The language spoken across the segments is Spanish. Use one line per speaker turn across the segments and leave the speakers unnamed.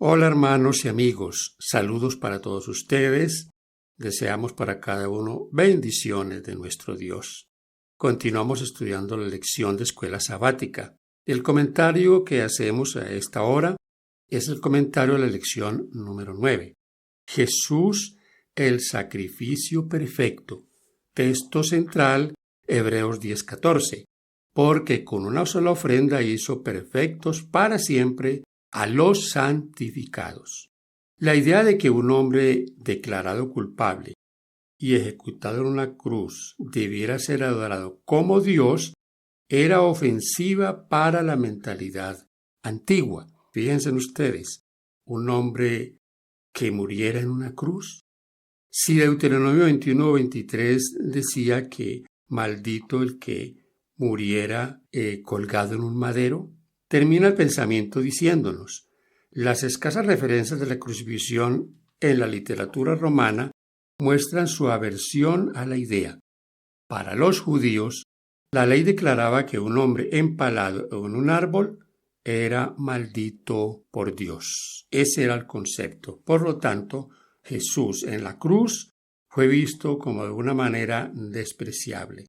Hola hermanos y amigos, saludos para todos ustedes. Deseamos para cada uno bendiciones de nuestro Dios. Continuamos estudiando la lección de escuela sabática. El comentario que hacemos a esta hora es el comentario de la lección número 9. Jesús, el sacrificio perfecto. Texto central, Hebreos 10:14. Porque con una sola ofrenda hizo perfectos para siempre a los santificados. La idea de que un hombre declarado culpable y ejecutado en una cruz debiera ser adorado como Dios era ofensiva para la mentalidad antigua. Fíjense ustedes, un hombre que muriera en una cruz. Si Deuteronomio 21:23 decía que maldito el que muriera colgado en un madero, termina el pensamiento diciéndonos: las escasas referencias de la crucifixión en la literatura romana muestran su aversión a la idea. Para los judíos, la ley declaraba que un hombre empalado en un árbol era maldito por Dios. Ese era el concepto. Por lo tanto, Jesús en la cruz fue visto como de una manera despreciable,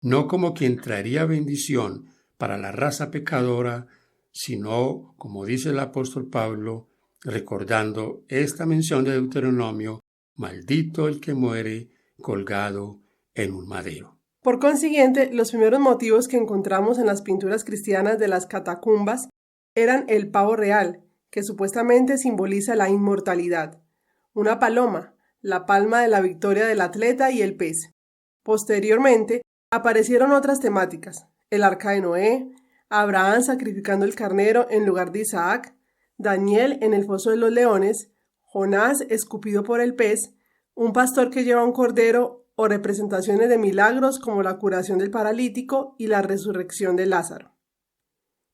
no como quien traería bendición para la raza pecadora, sino, como dice el apóstol Pablo, recordando esta mención de Deuteronomio: maldito el que muere colgado en un madero.
Por consiguiente, los primeros motivos que encontramos en las pinturas cristianas de las catacumbas eran el pavo real, que supuestamente simboliza la inmortalidad, una paloma, la palma de la victoria del atleta y el pez. Posteriormente, aparecieron otras temáticas: el arca de Noé, Abraham sacrificando el carnero en lugar de Isaac, Daniel en el foso de los leones, Jonás escupido por el pez, un pastor que lleva un cordero, o representaciones de milagros como la curación del paralítico y la resurrección de Lázaro.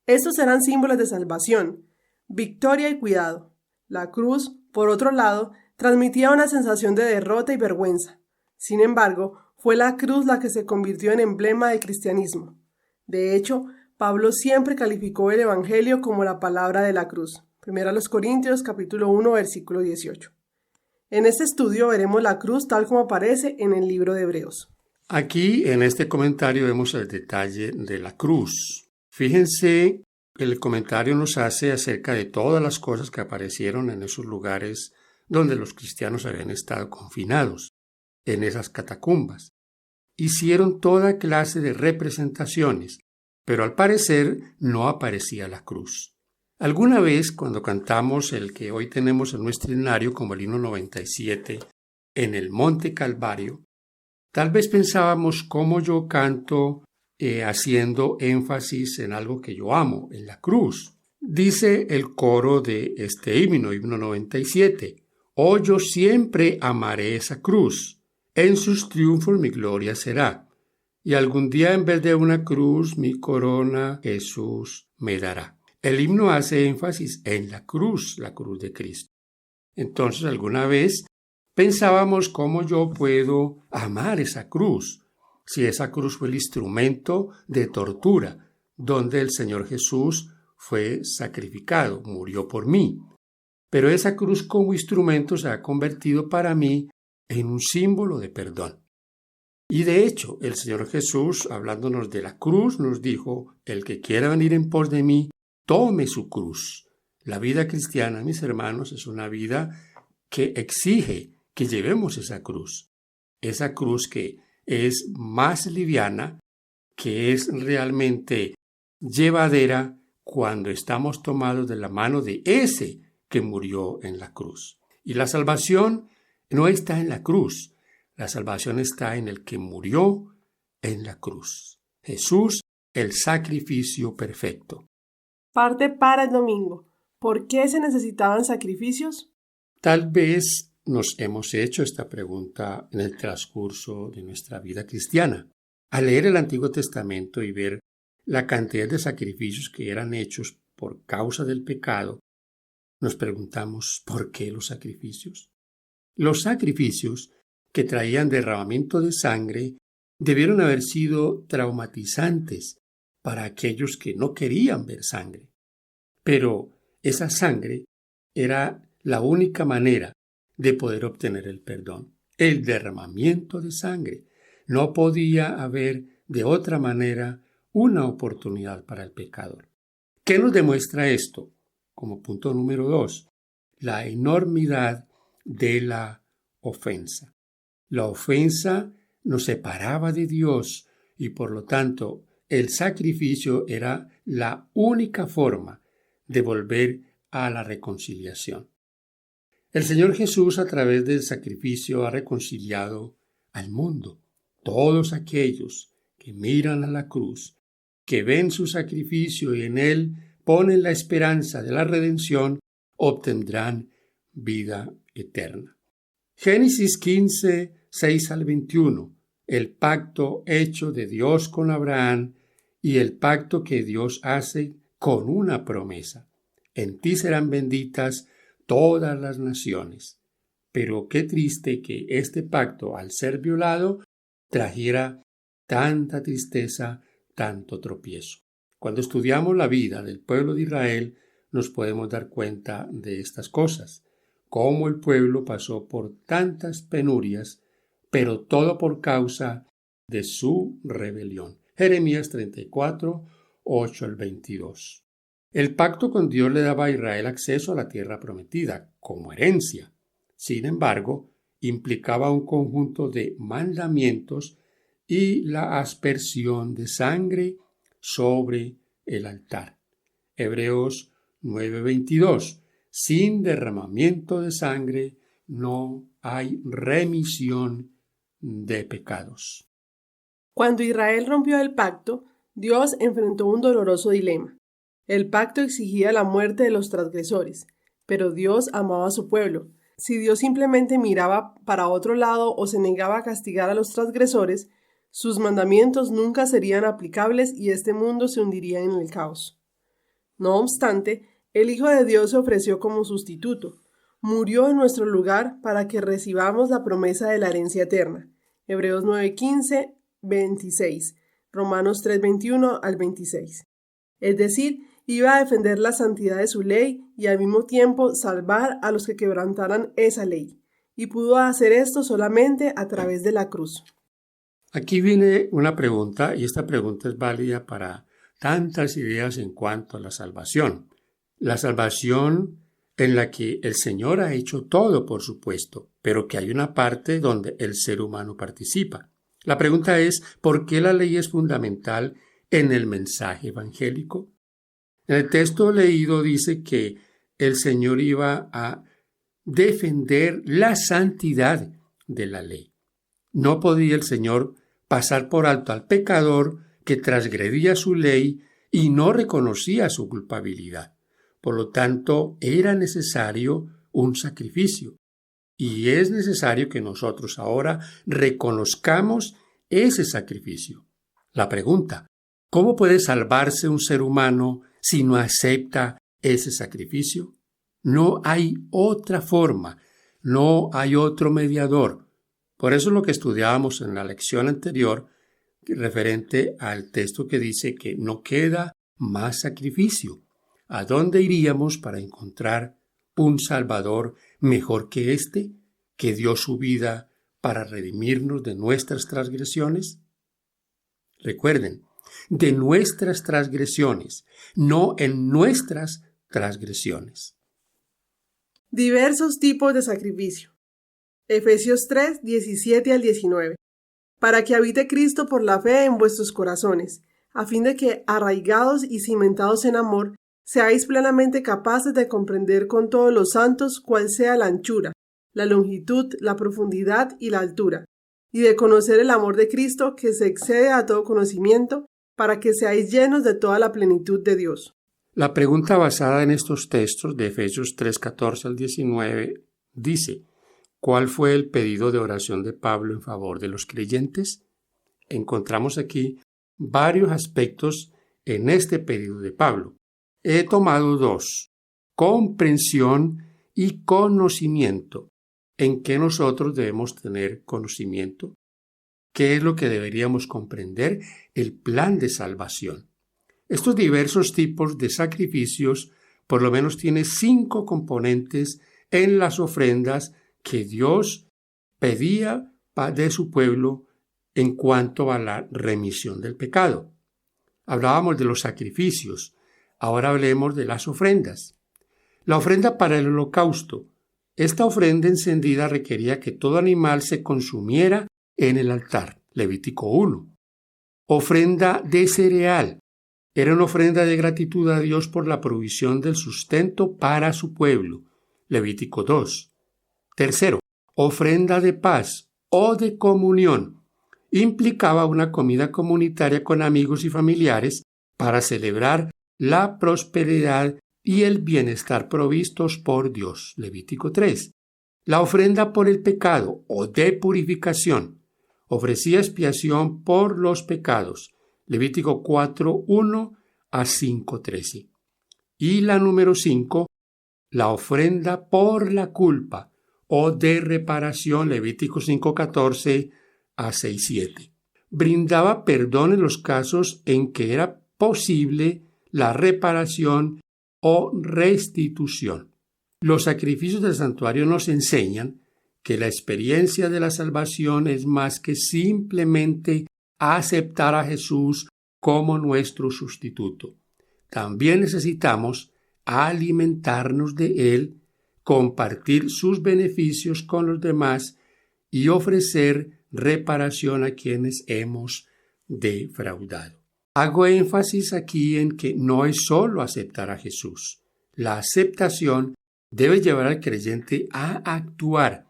Estos eran símbolos de salvación, victoria y cuidado. La cruz, por otro lado, transmitía una sensación de derrota y vergüenza. Sin embargo, fue la cruz la que se convirtió en emblema del cristianismo. De hecho, Pablo siempre calificó el Evangelio como la palabra de la cruz. 1 Corintios capítulo 1, versículo 18. En este estudio veremos la cruz tal como aparece en el libro de Hebreos.
Aquí en este comentario vemos el detalle de la cruz. Fíjense, el comentario nos hace acerca de todas las cosas que aparecieron en esos lugares donde los cristianos habían estado confinados, en esas catacumbas. Hicieron toda clase de representaciones, pero al parecer no aparecía la cruz. Alguna vez, cuando cantamos el que hoy tenemos en nuestro himnario como el himno 97, en el Monte Calvario, tal vez pensábamos cómo yo canto haciendo énfasis en algo que yo amo, en la cruz. Dice el coro de este himno 97, oh, yo siempre amaré esa cruz, en sus triunfos mi gloria será, y algún día en vez de una cruz mi corona Jesús me dará. El himno hace énfasis en la cruz de Cristo. Entonces, alguna vez pensábamos cómo yo puedo amar esa cruz, si esa cruz fue el instrumento de tortura, donde el Señor Jesús fue sacrificado, murió por mí. Pero esa cruz como instrumento se ha convertido para mí en un símbolo de perdón. Y de hecho, el Señor Jesús, hablándonos de la cruz, nos dijo: el que quiera venir en pos de mí, tome su cruz. La vida cristiana, mis hermanos, es una vida que exige que llevemos esa cruz que es más liviana, que es realmente llevadera cuando estamos tomados de la mano de ese que murió en la cruz. Y la salvación no está en la cruz, la salvación está en el que murió en la cruz. Jesús, el sacrificio perfecto.
Parte para el domingo. ¿Por qué se necesitaban sacrificios?
Tal vez nos hemos hecho esta pregunta en el transcurso de nuestra vida cristiana. Al leer el Antiguo Testamento y ver la cantidad de sacrificios que eran hechos por causa del pecado, nos preguntamos: ¿por qué los sacrificios? Los sacrificios, que traían derramamiento de sangre, debieron haber sido traumatizantes para aquellos que no querían ver sangre. Pero esa sangre era la única manera de poder obtener el perdón. El derramamiento de sangre. No podía haber de otra manera una oportunidad para el pecador. ¿Qué nos demuestra esto? Como punto número 2, la enormidad de la ofensa. La ofensa nos separaba de Dios y por lo tanto el sacrificio era la única forma de volver a la reconciliación. El Señor Jesús a través del sacrificio ha reconciliado al mundo. Todos aquellos que miran a la cruz, que ven su sacrificio y en él ponen la esperanza de la redención, obtendrán vida eterna. Génesis 15, 6 al 21. El pacto hecho de Dios con Abraham y el pacto que Dios hace con una promesa. En ti serán benditas todas las naciones. Pero qué triste que este pacto, al ser violado, trajera tanta tristeza, tanto tropiezo. Cuando estudiamos la vida del pueblo de Israel, nos podemos dar cuenta de estas cosas, cómo el pueblo pasó por tantas penurias, pero todo por causa de su rebelión. Jeremías 34, 8 al 22. El pacto con Dios le daba a Israel acceso a la tierra prometida como herencia. Sin embargo, implicaba un conjunto de mandamientos y la aspersión de sangre sobre el altar. Hebreos 9:22. Sin derramamiento de sangre no hay remisión de pecados.
Cuando Israel rompió el pacto, Dios enfrentó un doloroso dilema. El pacto exigía la muerte de los transgresores, pero Dios amaba a su pueblo. Si Dios simplemente miraba para otro lado o se negaba a castigar a los transgresores, sus mandamientos nunca serían aplicables y este mundo se hundiría en el caos. No obstante, el Hijo de Dios se ofreció como sustituto. Murió en nuestro lugar para que recibamos la promesa de la herencia eterna. Hebreos 9:15, 26, Romanos 3:21 al 26. Es decir, iba a defender la santidad de su ley y al mismo tiempo salvar a los que quebrantaran esa ley. Y pudo hacer esto solamente a través de la cruz.
Aquí viene una pregunta, y esta pregunta es válida para tantas ideas en cuanto a la salvación. La salvación en la que el Señor ha hecho todo, por supuesto, pero que hay una parte donde el ser humano participa. La pregunta es, ¿por qué la ley es fundamental en el mensaje evangélico? En el texto leído dice que el Señor iba a defender la santidad de la ley. No podía el Señor pasar por alto al pecador que transgredía su ley y no reconocía su culpabilidad. Por lo tanto, era necesario un sacrificio. Y es necesario que nosotros ahora reconozcamos ese sacrificio. La pregunta, ¿cómo puede salvarse un ser humano si no acepta ese sacrificio? No hay otra forma, no hay otro mediador. Por eso es lo que estudiábamos en la lección anterior, referente al texto que dice que no queda más sacrificio. ¿A dónde iríamos para encontrar un Salvador mejor que este, que dio su vida para redimirnos de nuestras transgresiones? Recuerden, de nuestras transgresiones, no en nuestras transgresiones.
Diversos tipos de sacrificio. Efesios 3, 17 al 19. Para que habite Cristo por la fe en vuestros corazones, a fin de que, arraigados y cimentados en amor, seáis plenamente capaces de comprender con todos los santos cuál sea la anchura, la longitud, la profundidad y la altura, y de conocer el amor de Cristo que se excede a todo conocimiento, para que seáis llenos de toda la plenitud de Dios.
La pregunta basada en estos textos de Efesios 3, 14 al 19 dice, ¿cuál fue el pedido de oración de Pablo en favor de los creyentes? Encontramos aquí varios aspectos en este pedido de Pablo. He tomado dos, comprensión y conocimiento. ¿En qué nosotros debemos tener conocimiento? ¿Qué es lo que deberíamos comprender? El plan de salvación. Estos diversos tipos de sacrificios por lo menos tiene 5 componentes en las ofrendas que Dios pedía de su pueblo en cuanto a la remisión del pecado. Hablábamos de los sacrificios, ahora hablemos de las ofrendas. La ofrenda para el holocausto. Esta ofrenda encendida requería que todo animal se consumiera en el altar. Levítico 1. Ofrenda de cereal. Era una ofrenda de gratitud a Dios por la provisión del sustento para su pueblo. Levítico 2. Tercero, ofrenda de paz o de comunión. Implicaba una comida comunitaria con amigos y familiares para celebrar la prosperidad y el bienestar provistos por Dios. Levítico 3. La ofrenda por el pecado o de purificación. Ofrecía expiación por los pecados. Levítico 4:1 a 5:13. Y la número 5, la ofrenda por la culpa o de reparación. Levítico 5:14 a 6:7. Brindaba perdón en los casos en que era posible la reparación o restitución. Los sacrificios del santuario nos enseñan que la experiencia de la salvación es más que simplemente aceptar a Jesús como nuestro sustituto. También necesitamos alimentarnos de Él, compartir sus beneficios con los demás y ofrecer reparación a quienes hemos defraudado. Hago énfasis aquí en que no es solo aceptar a Jesús. La aceptación debe llevar al creyente a actuar,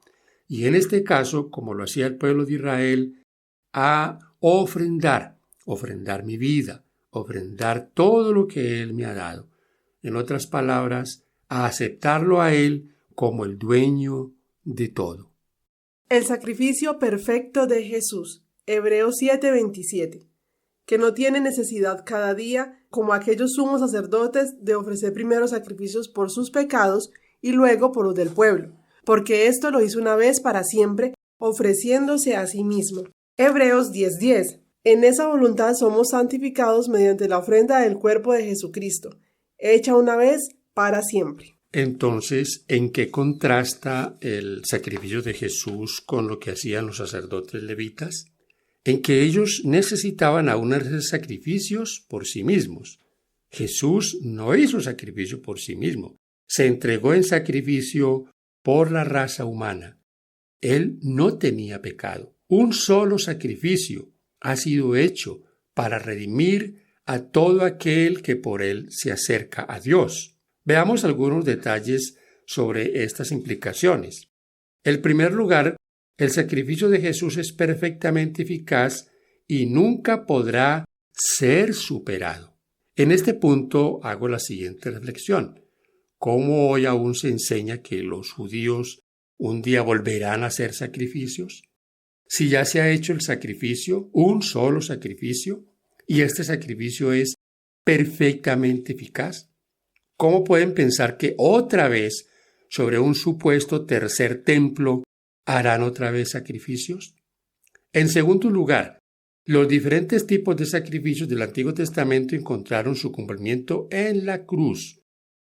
y en este caso, como lo hacía el pueblo de Israel, a ofrendar mi vida, ofrendar todo lo que Él me ha dado. En otras palabras, a aceptarlo a Él como el dueño de todo.
El sacrificio perfecto de Jesús. Hebreos 7:27. Que no tiene necesidad cada día, como aquellos sumos sacerdotes, de ofrecer primero sacrificios por sus pecados y luego por los del pueblo, porque esto lo hizo una vez para siempre, ofreciéndose a sí mismo. Hebreos 10:10. En esa voluntad somos santificados mediante la ofrenda del cuerpo de Jesucristo, hecha una vez para siempre.
Entonces, ¿en qué contrasta el sacrificio de Jesús con lo que hacían los sacerdotes levitas? En que ellos necesitaban aún hacer sacrificios por sí mismos. Jesús no hizo sacrificio por sí mismo, se entregó en sacrificio por la raza humana. Él no tenía pecado. Un solo sacrificio ha sido hecho para redimir a todo aquel que por él se acerca a Dios. Veamos algunos detalles sobre estas implicaciones. En primer lugar, el sacrificio de Jesús es perfectamente eficaz y nunca podrá ser superado. En este punto hago la siguiente reflexión. ¿Cómo hoy aún se enseña que los judíos un día volverán a hacer sacrificios? Si ya se ha hecho el sacrificio, un solo sacrificio, y este sacrificio es perfectamente eficaz, ¿cómo pueden pensar que otra vez, sobre un supuesto tercer templo, harán otra vez sacrificios? En segundo lugar, los diferentes tipos de sacrificios del Antiguo Testamento encontraron su cumplimiento en la cruz.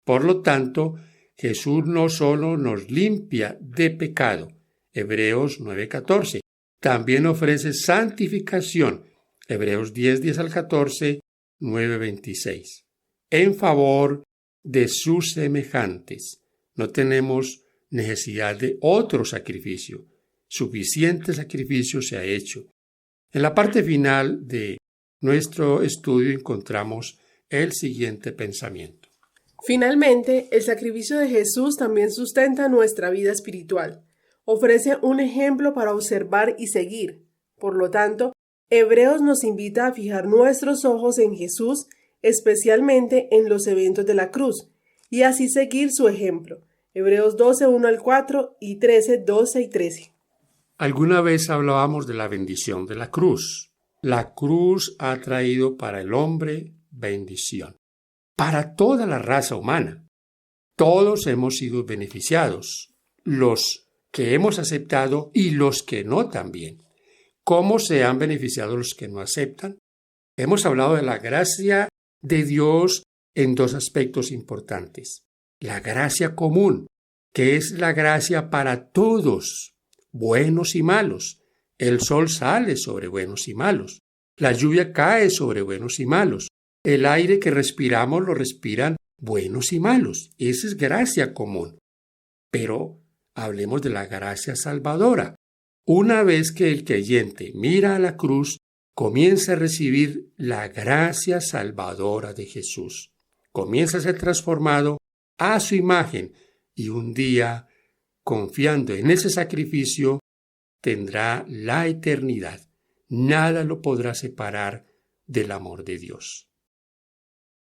Por lo tanto, Jesús no solo nos limpia de pecado, Hebreos 9:14, también ofrece santificación, Hebreos 10:10 al 14, 9:26, en favor de sus semejantes. No tenemos necesidad de otro sacrificio. Suficiente sacrificio se ha hecho. En la parte final de nuestro estudio encontramos el siguiente pensamiento.
Finalmente, el sacrificio de Jesús también sustenta nuestra vida espiritual. Ofrece un ejemplo para observar y seguir. Por lo tanto, Hebreos nos invita a fijar nuestros ojos en Jesús, especialmente en los eventos de la cruz, y así seguir su ejemplo. Hebreos 12:1 al 4 y 13:12 y 13.
Alguna vez hablábamos de la bendición de la cruz. La cruz ha traído para el hombre bendición. Para toda la raza humana. Todos hemos sido beneficiados. Los que hemos aceptado y los que no también. ¿Cómo se han beneficiado los que no aceptan? Hemos hablado de la gracia de Dios en dos aspectos importantes. La gracia común, que es la gracia para todos, buenos y malos. El sol sale sobre buenos y malos. La lluvia cae sobre buenos y malos. El aire que respiramos lo respiran buenos y malos. Esa es gracia común. Pero hablemos de la gracia salvadora. Una vez que el creyente mira a la cruz, comienza a recibir la gracia salvadora de Jesús. Comienza a ser transformado a su imagen y un día, confiando en ese sacrificio, tendrá la eternidad. Nada lo podrá separar del amor de Dios.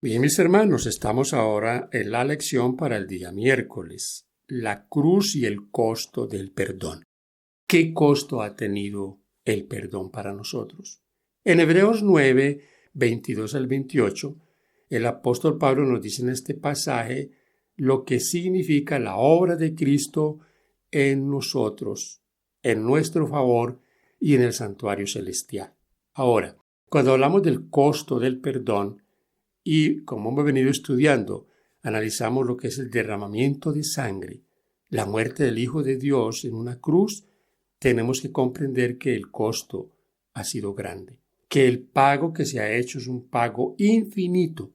Bien, mis hermanos, estamos ahora en la lección para el día miércoles. La cruz y el costo del perdón. ¿Qué costo ha tenido el perdón para nosotros? En Hebreos 9, 22 al 28, el apóstol Pablo nos dice en este pasaje lo que significa la obra de Cristo en nosotros, en nuestro favor y en el santuario celestial. Ahora, cuando hablamos del costo del perdón, y como hemos venido estudiando, analizamos lo que es el derramamiento de sangre, la muerte del Hijo de Dios en una cruz, tenemos que comprender que el costo ha sido grande, que el pago que se ha hecho es un pago infinito.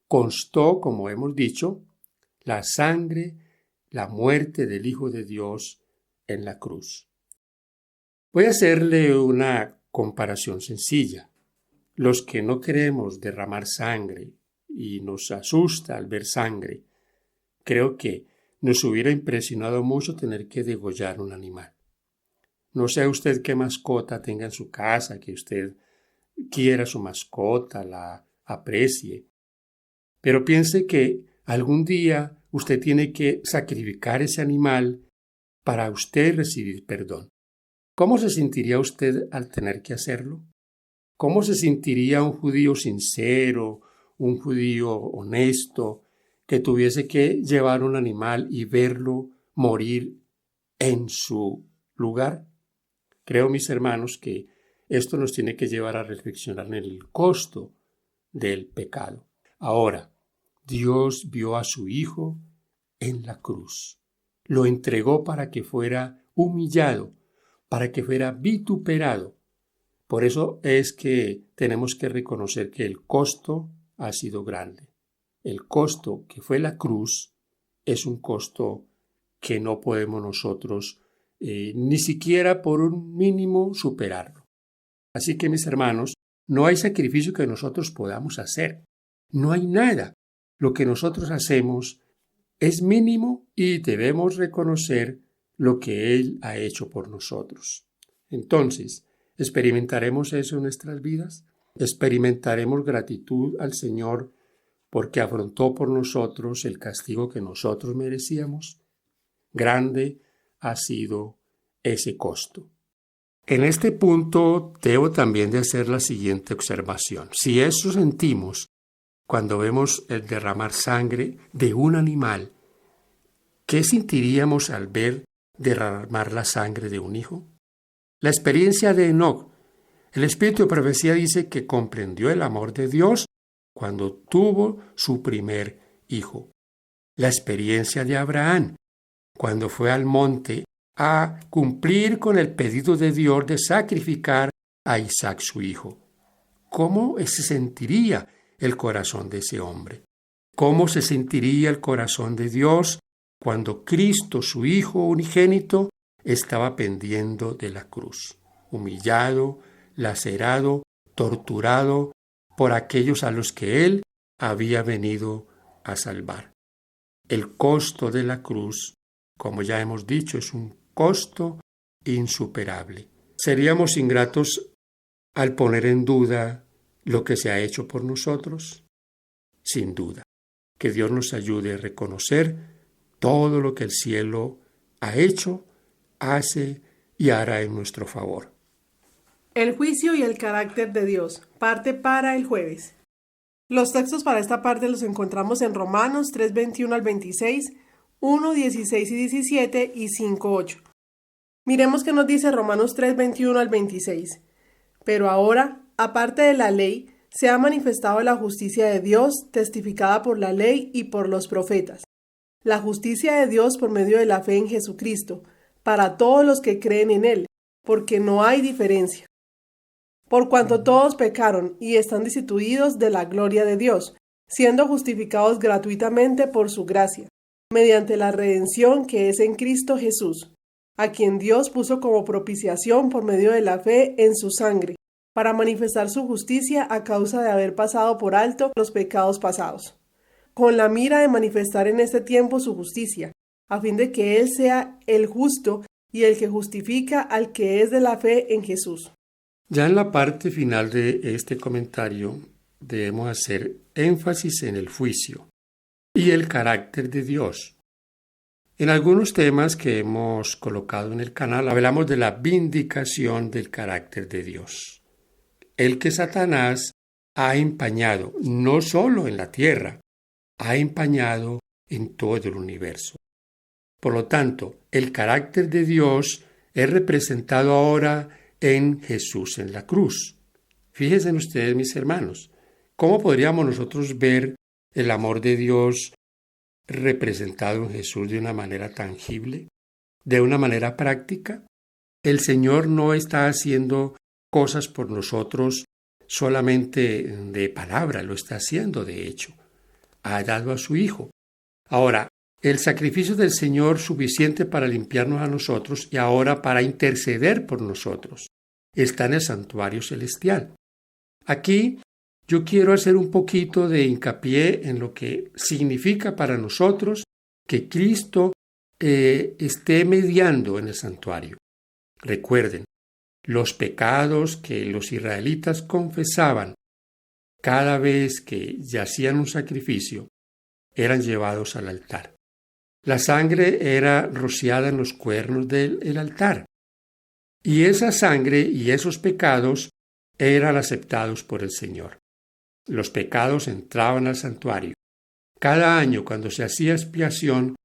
Constó, como hemos dicho, la sangre, la muerte del Hijo de Dios en la cruz. Voy a hacerle una comparación sencilla. Los que no queremos derramar sangre y nos asusta al ver sangre, creo que nos hubiera impresionado mucho tener que degollar un animal. No sé usted qué mascota tenga en su casa, que usted quiera su mascota, la aprecie, pero piense que algún día usted tiene que sacrificar ese animal para usted recibir perdón. ¿Cómo se sentiría usted al tener que hacerlo? ¿Cómo se sentiría un judío sincero, un judío honesto, que tuviese que llevar un animal y verlo morir en su lugar? Creo, mis hermanos, que esto nos tiene que llevar a reflexionar en el costo del pecado. Ahora, Dios vio a su Hijo en la cruz. Lo entregó para que fuera humillado, para que fuera vituperado. Por eso es que tenemos que reconocer que el costo ha sido grande. El costo que fue la cruz es un costo que no podemos nosotros ni siquiera por un mínimo superarlo. Así que, mis hermanos, no hay sacrificio que nosotros podamos hacer. No hay nada. Lo que nosotros hacemos es mínimo y debemos reconocer lo que Él ha hecho por nosotros. Entonces, ¿experimentaremos eso en nuestras vidas? ¿Experimentaremos gratitud al Señor porque afrontó por nosotros el castigo que nosotros merecíamos? Grande ha sido ese costo. En este punto debo también de hacer la siguiente observación. Si eso sentimos cuando vemos el derramar sangre de un animal, ¿qué sentiríamos al ver derramar la sangre de un hijo? La experiencia de Enoc, el espíritu de profecía dice que comprendió el amor de Dios cuando tuvo su primer hijo. La experiencia de Abraham, cuando fue al monte a cumplir con el pedido de Dios de sacrificar a Isaac su hijo. ¿Cómo se sentiría el corazón de ese hombre? ¿Cómo se sentiría el corazón de Dios cuando Cristo, su Hijo unigénito, estaba pendiendo de la cruz, humillado, lacerado, torturado por aquellos a los que Él había venido a salvar? El costo de la cruz, como ya hemos dicho, es un costo insuperable. ¿Seríamos ingratos al poner en duda lo que se ha hecho por nosotros? Sin duda. Que Dios nos ayude a reconocer todo lo que el cielo ha hecho, hace y hará en nuestro favor.
El juicio y el carácter de Dios. Parte para el jueves. Los textos para esta parte los encontramos en Romanos 3:21 al 26, 1:16 y 17 y 5:8. Miremos qué nos dice Romanos 3:21 al 26. Pero ahora, aparte de la ley, se ha manifestado la justicia de Dios, testificada por la ley y por los profetas. La justicia de Dios por medio de la fe en Jesucristo, para todos los que creen en Él, porque no hay diferencia. Por cuanto todos pecaron y están destituidos de la gloria de Dios, siendo justificados gratuitamente por su gracia, mediante la redención que es en Cristo Jesús, a quien Dios puso como propiciación por medio de la fe en su sangre, para manifestar su justicia a causa de haber pasado por alto los pecados pasados, con la mira de manifestar en este tiempo su justicia, a fin de que Él sea el justo y el que justifica al que es de la fe en Jesús.
Ya en la parte final de este comentario debemos hacer énfasis en el juicio y el carácter de Dios. En algunos temas que hemos colocado en el canal hablamos de la vindicación del carácter de Dios, el que Satanás ha empañado no solo en la tierra, ha empañado en todo el universo. Por lo tanto, el carácter de Dios es representado ahora en Jesús en la cruz. Fíjense ustedes, mis hermanos, ¿cómo podríamos nosotros ver el amor de Dios representado en Jesús de una manera tangible, de una manera práctica? El Señor no está haciendo cosas por nosotros solamente de palabra, lo está haciendo de hecho. Ha dado a su Hijo. Ahora, el sacrificio del Señor suficiente para limpiarnos a nosotros y ahora para interceder por nosotros está en el santuario celestial. Aquí yo quiero hacer un poquito de hincapié en lo que significa para nosotros que Cristo esté mediando en el santuario. Recuerden, los pecados que los israelitas confesaban cada vez que hacían un sacrificio eran llevados al altar. La sangre era rociada en los cuernos del altar. Y esa sangre y esos pecados eran aceptados por el Señor. Los pecados entraban al santuario. Cada año, cuando se hacía expiación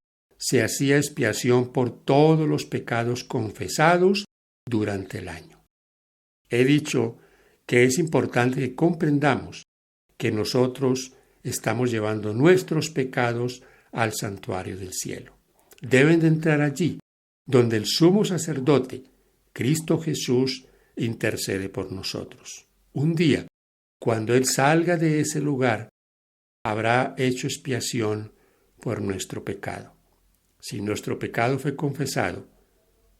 por todos los pecados confesados durante el año. He dicho que es importante que comprendamos que nosotros estamos llevando nuestros pecados al santuario del cielo. Deben de entrar allí, donde el sumo sacerdote, Cristo Jesús, intercede por nosotros. Un día, cuando Él salga de ese lugar, habrá hecho expiación por nuestro pecado. Si nuestro pecado fue confesado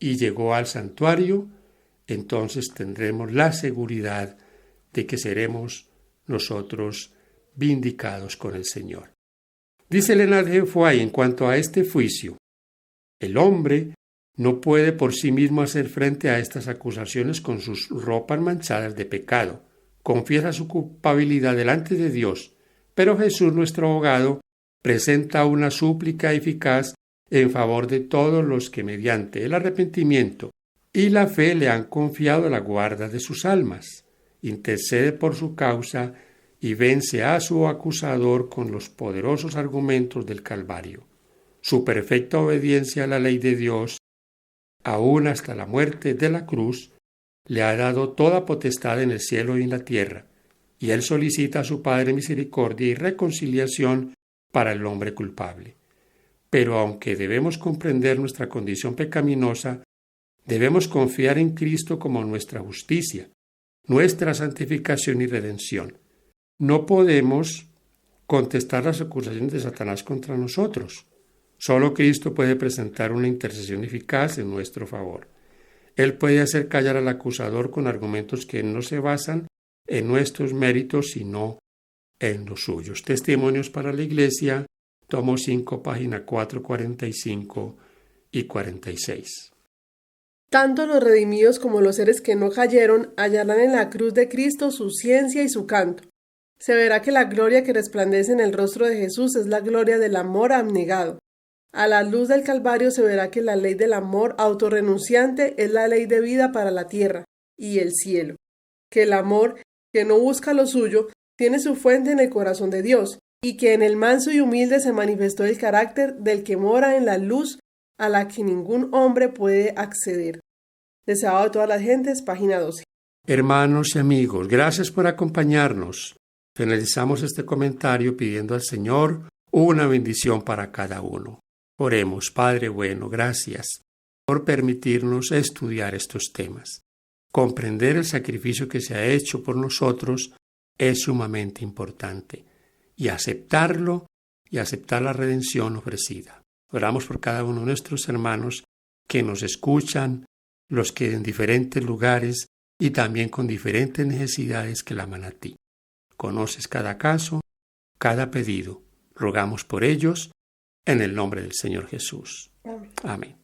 y llegó al santuario, entonces tendremos la seguridad de que seremos nosotros vindicados con el Señor. Dice Leonard G. Foy en cuanto a este juicio: el hombre no puede por sí mismo hacer frente a estas acusaciones con sus ropas manchadas de pecado. Confiesa su culpabilidad delante de Dios, pero Jesús, nuestro abogado, presenta una súplica eficaz en favor de todos los que mediante el arrepentimiento y la fe le han confiado la guarda de sus almas. Intercede por su causa y vence a su acusador con los poderosos argumentos del Calvario. Su perfecta obediencia a la ley de Dios, aún hasta la muerte de la cruz, le ha dado toda potestad en el cielo y en la tierra, y él solicita a su Padre misericordia y reconciliación para el hombre culpable. Pero aunque debemos comprender nuestra condición pecaminosa, debemos confiar en Cristo como nuestra justicia, nuestra santificación y redención. No podemos contestar las acusaciones de Satanás contra nosotros. Solo Cristo puede presentar una intercesión eficaz en nuestro favor. Él puede hacer callar al acusador con argumentos que no se basan en nuestros méritos, sino en los suyos. Testimonios para la Iglesia, tomo 5, página 445 y 46.
Tanto los redimidos como los seres que no cayeron hallarán en la cruz de Cristo su ciencia y su canto. Se verá que la gloria que resplandece en el rostro de Jesús es la gloria del amor abnegado. A la luz del Calvario se verá que la ley del amor autorrenunciante es la ley de vida para la tierra y el cielo. Que el amor, que no busca lo suyo, tiene su fuente en el corazón de Dios, y que en el manso y humilde se manifestó el carácter del que mora en la luz a la que ningún hombre puede acceder. Deseado a todas las gentes, página 12.
Hermanos y amigos, gracias por acompañarnos. Finalizamos este comentario pidiendo al Señor una bendición para cada uno. Oremos, Padre bueno, gracias por permitirnos estudiar estos temas. Comprender el sacrificio que se ha hecho por nosotros es sumamente importante, y aceptarlo y aceptar la redención ofrecida. Oramos por cada uno de nuestros hermanos que nos escuchan, los que en diferentes lugares y también con diferentes necesidades claman a ti. Conoces cada caso, cada pedido. Rogamos por ellos en el nombre del Señor Jesús. Amén.